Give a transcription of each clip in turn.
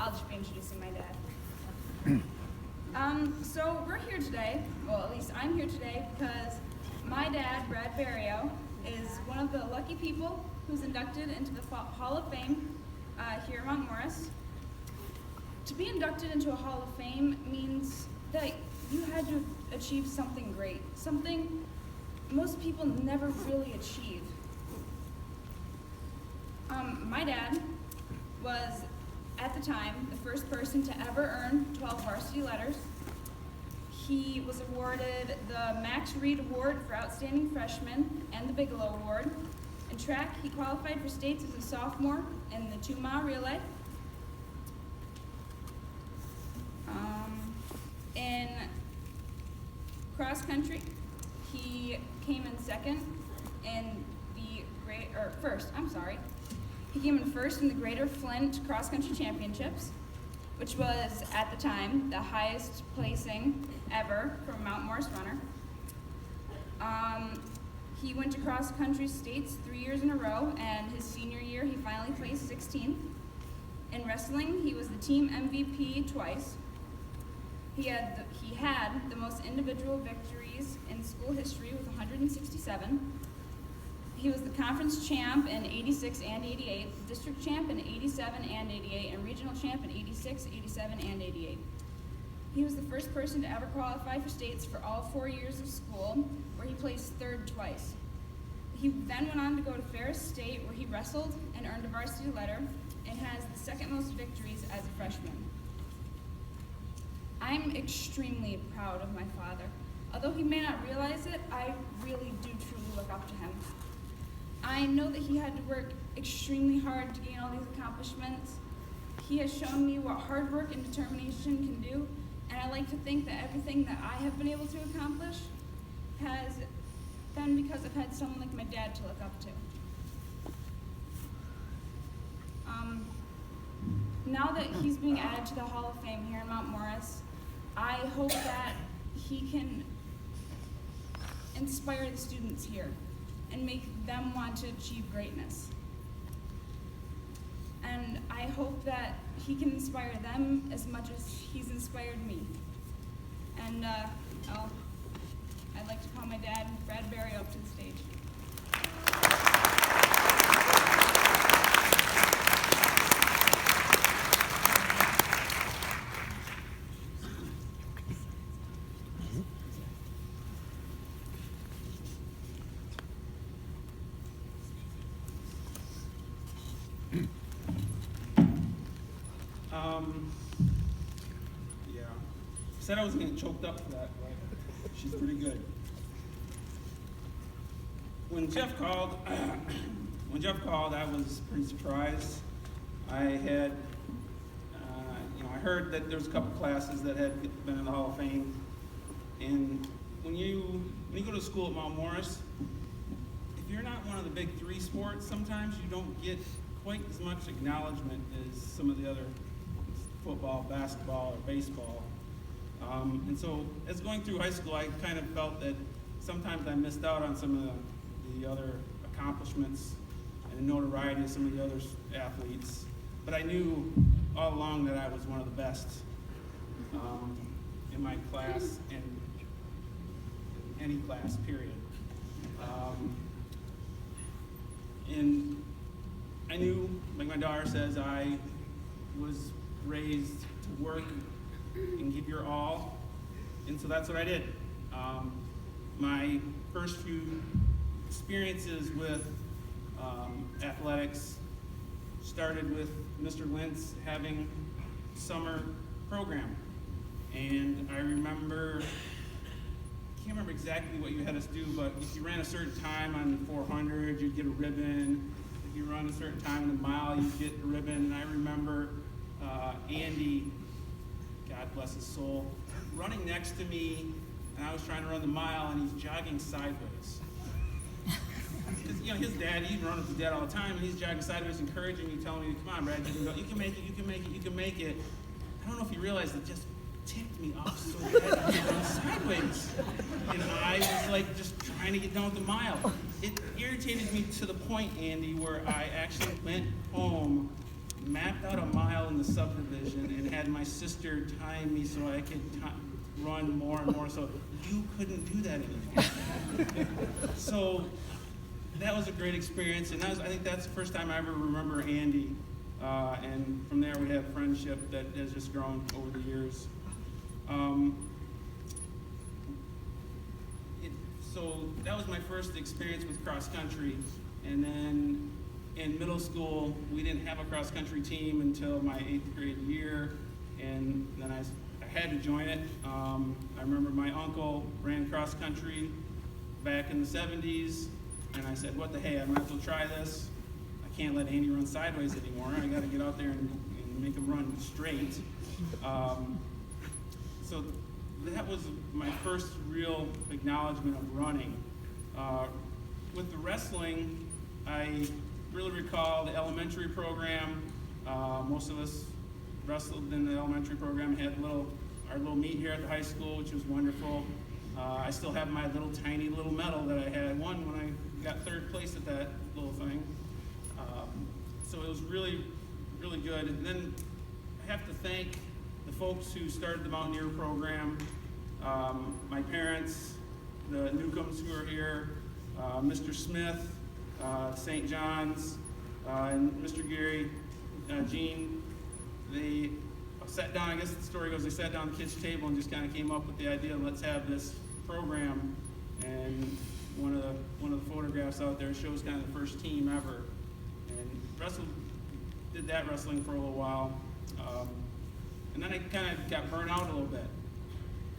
I'll just be introducing my dad. So we're here today, well, at least I'm here today because my dad, Brad Barrio, is one of the lucky people who's inducted into the Hall of Fame here at Mount Morris. To be inducted into a Hall of Fame means that you had to achieve something great, something most people never really achieve. My dad was, at the time, the first person to ever earn 12 varsity letters. He was awarded the Max Reed Award for Outstanding Freshman and the Bigelow Award. In track, he qualified for states as a sophomore in the 2-mile relay. In cross country, he came in He came in first in the Greater Flint Cross Country Championships, which was, at the time, the highest placing ever for a Mount Morris runner. He went to cross country states 3 years in a row, and his senior year, he finally placed 16th. In wrestling, he was the team MVP twice. He had the most individual victories in school history with 167. He was the conference champ in 86 and 88, district champ in 87 and 88, and regional champ in 86, 87, and 88. He was the first person to ever qualify for states for all 4 years of school, where he placed third twice. He then went on to go to Ferris State, where he wrestled and earned a varsity letter, and has the second most victories as a freshman. I'm extremely proud of my father. Although he may not realize it, I really do truly look up to him. I know that he had to work extremely hard to gain all these accomplishments. He has shown me what hard work and determination can do, and I like to think that everything that I have been able to accomplish has been because I've had someone like my dad to look up to. Now that he's being added to the Hall of Fame here in Mount Morris, I hope that he can inspire the students here and make them want to achieve greatness. And I hope that he can inspire them as much as he's inspired me. And I'd like to call my dad, Brad Barrio, up to the stage. Yeah. I said I was getting choked up for that, but she's pretty good. When Jeff called, I was pretty surprised. I had, I heard that there was a couple classes that had been in the Hall of Fame, and when you go to school at Mount Morris, if you're not one of the big three sports, sometimes you don't get quite as much acknowledgement as some of the other football, basketball, or baseball. And so as going through high school, I kind of felt that sometimes I missed out on some of the other accomplishments and the notoriety of some of the other athletes. But I knew all along that I was one of the best in my class and in any class, period. And I knew, like my daughter says, I was raised to work and give your all, and so that's what I did. My first few experiences with athletics started with Mr. Lentz having summer program, and I can't remember exactly what you had us do, but if you ran a certain time on the 400, you'd get a ribbon. If you run a certain time in the mile, you'd get a ribbon. And I remember Andy, God bless his soul, running next to me, and I was trying to run the mile, and he's jogging sideways. His dad, he'd run with his dad all the time, and he's jogging sideways, encouraging me, telling me, "Come on, Brad, you can go. You can make it. You can make it. You can make it." I don't know if you realize it just ticked me off so bad. He was going sideways, and I was like just trying to get done with the mile. It irritated me to the point, Andy, where I actually went home, mapped out a mile in the subdivision and had my sister time me so I could run more and more. So you couldn't do that anymore. So that was a great experience, and I think that's the first time I ever remember Andy. And from there we have friendship that has just grown over the years. So that was my first experience with cross country, and then in middle school we didn't have a cross country team until my 8th grade year, and then I had to join it. I remember my uncle ran cross country back in the 70s, and I said, what the hey, I might as well try this. I can't let Andy run sideways anymore. I got to get out there and make him run straight. So that was my first real acknowledgement of running. With the wrestling, I really recall the elementary program. Most of us wrestled in the elementary program, had our little meet here at the high school, which was wonderful. I still have my tiny little medal that I had won when I got 3rd place at that little thing. So it was really, really good. And then I have to thank the folks who started the Mountaineer program, my parents, the Newcombs who are here, Mr. Smith, St. John's, and Mr. Gary, Gene. They sat down, I guess the story goes, they sat down at the kitchen table and just kind of came up with the idea, let's have this program. And one of the photographs out there shows kind of the first team ever. Did that wrestling for a little while. And then I kind of got burnt out a little bit.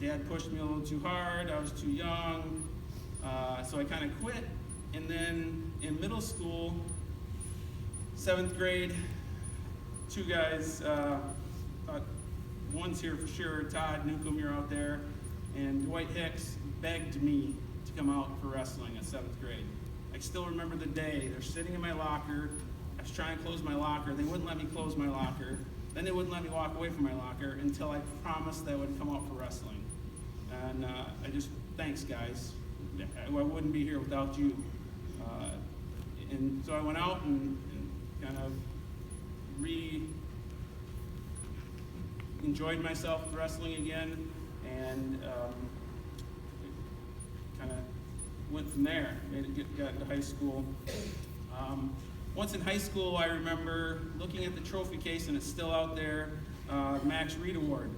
Dad pushed me a little too hard, I was too young, so I kind of quit. And then in middle school, 7th grade, 2 guys, one's here for sure, Todd Newcomb, you're out there, and Dwight Hicks begged me to come out for wrestling at 7th grade. I still remember the day. They're sitting in my locker. I was trying to close my locker. They wouldn't let me close my locker. Then they wouldn't let me walk away from my locker until I promised that I would come out for wrestling. And thanks guys. I wouldn't be here without you. And so I went out and kind of enjoyed myself with wrestling again, and kind of went from there. Got into high school. Once in high school, I remember looking at the trophy case, and it's still out there, Max Reed Award.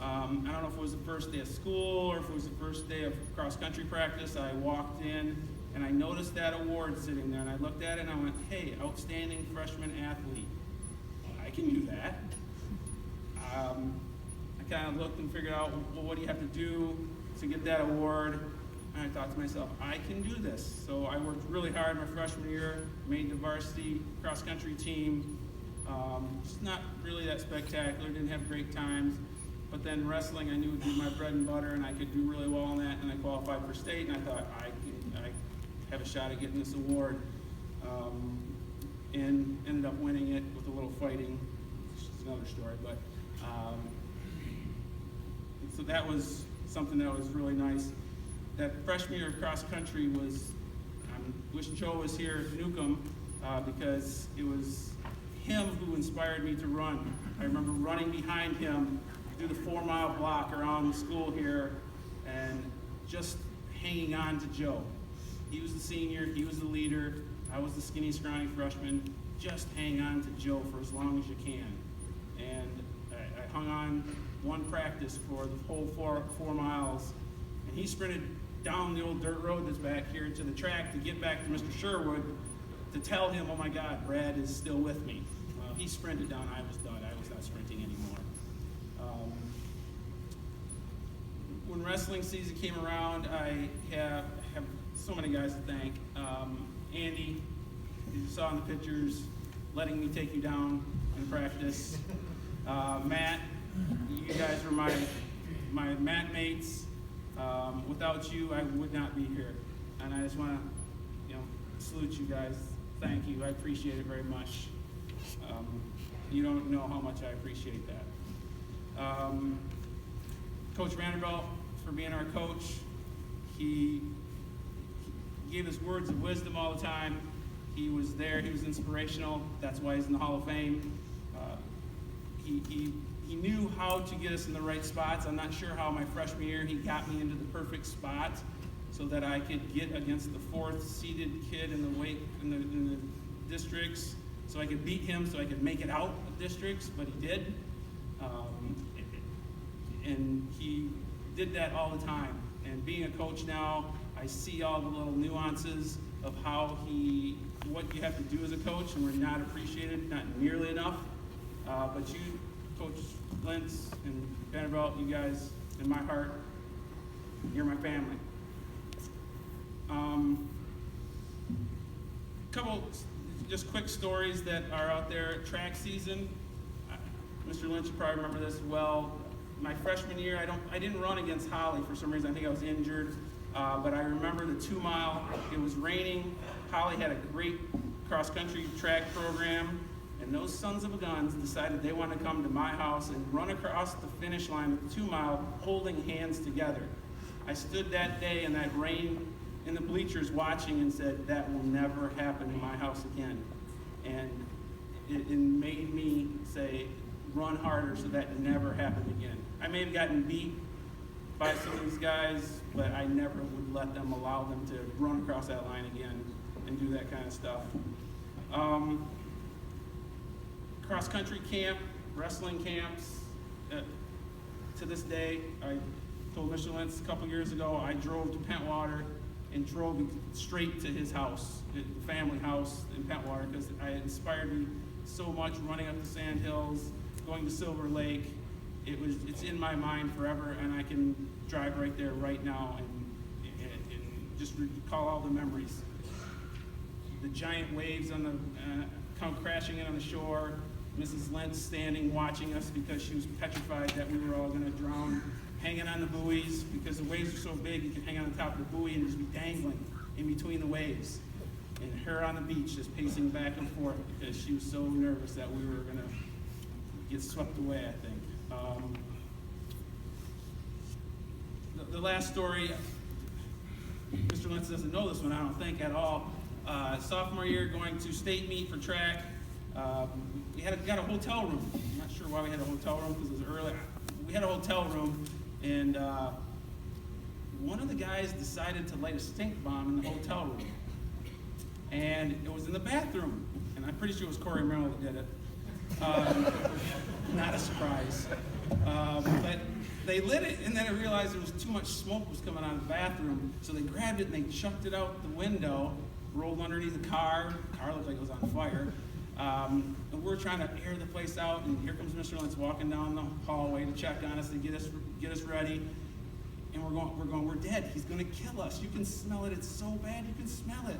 I don't know if it was the first day of school or if it was the first day of cross-country practice. I walked in, and I noticed that award sitting there, and I looked at it, and I went, hey, outstanding freshman athlete. I can do that. I kind of looked and figured out, well, what do you have to do to get that award? And I thought to myself, I can do this. So I worked really hard my freshman year, made the varsity cross-country team. It's not really that spectacular, didn't have great times. But then wrestling, I knew would be my bread and butter, and I could do really well in that, and I qualified for state, and I thought, I have a shot at getting this award. And ended up winning it with a little fighting, which is another story. But so that was something that was really nice. That freshman year of cross country was, I wish Joe was here at Newcomb, because it was him who inspired me to run. I remember running behind him through the 4-mile block around the school here and just hanging on to Joe. He was the senior, he was the leader, I was the skinny, scrawny freshman. Just hang on to Joe for as long as you can. And I hung on one practice for the whole 4 miles, and he sprinted down the old dirt road that's back here to the track to get back to Mr. Sherwood to tell him, oh my God, Brad is still with me. He sprinted down, I was done. I was not sprinting anymore. When wrestling season came around, I have so many guys to thank. Andy, you saw in the pictures, letting me take you down in practice. Matt, you guys were my mat mates. Without you, I would not be here. And I just want to, salute you guys. Thank you. I appreciate it very much. You don't know how much I appreciate that. Coach Vanderbilt, for being our coach, he gave us words of wisdom all the time. He was there. He was inspirational. That's why he's in the Hall of Fame. he knew how to get us in the right spots. I'm not sure how my freshman year he got me into the perfect spot so that I could get against the fourth seeded kid in the districts, so I could beat him, so I could make it out of districts, but he did. And he did that all the time. And being a coach now, I see all the little nuances of what you have to do as a coach, and we're not appreciated, not nearly enough. But you, Coach Lentz and Vanderbilt, you guys, in my heart, you're my family. Couple just quick stories that are out there. Track season, Mr. Lynch, you probably remember this well. My freshman year, I didn't run against Holly for some reason. I think I was injured, but I remember the 2 mile. It was raining. Holly had a great cross-country track program, and those sons of a guns decided they want to come to my house and run across the finish line with the 2 mile holding hands together. I stood that day in that rain in the bleachers watching and said, that will never happen in my house again. And it made me say, run harder so that never happened again. I may have gotten beat by some of these guys, but I never would let them allow them to run across that line again and do that kind of stuff. Cross-country camp, wrestling camps. To this day, I told Mr. Lentz a couple years ago, I drove to Pentwater and drove straight to his house, the family house in Pentwater, because it inspired me so much running up the sand hills, going to Silver Lake. It's in my mind forever, and I can drive right there right now and just recall all the memories. The giant waves come crashing in on the shore, Mrs. Lentz standing watching us because she was petrified that we were all going to drown, hanging on the buoys because the waves are so big you can hang on the top of the buoy and just be dangling in between the waves. And her on the beach just pacing back and forth because she was so nervous that we were going to get swept away, I think. The last story, Mr. Lentz doesn't know this one, I don't think, at all. Sophomore year, going to state meet for track. We got a hotel room. I'm not sure why we had a hotel room because it was early. We had a hotel room, and one of the guys decided to light a stink bomb in the hotel room. And it was in the bathroom, and I'm pretty sure it was Corey Merrill that did it. Not a surprise. But they lit it, and then I realized there was too much smoke was coming out of the bathroom, so they grabbed it and they chucked it out the window, rolled underneath the car. The car looked like it was on fire. And we're trying to air the place out, and here comes Mr. Lentz walking down the hallway to check on us, to get us ready. And we're dead. He's going to kill us. You can smell it. It's so bad. You can smell it.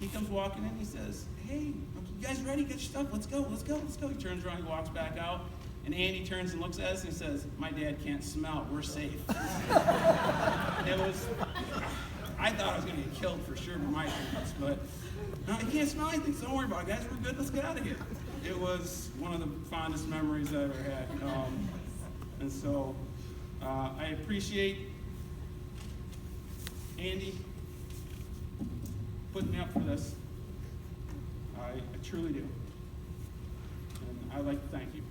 He comes walking in. He says, "Hey, you guys ready? Get your stuff. Let's go. Let's go. Let's go." He turns around. He walks back out. And Andy turns and looks at us and he says, "My dad can't smell. We're safe." I thought I was going to get killed for sure by my parents, but no, he can't smell anything, so don't worry about it, guys. We're good. Let's get out of here. It was one of the fondest memories I ever had. And so I appreciate Andy putting me up for this. I truly do. And I'd like to thank you.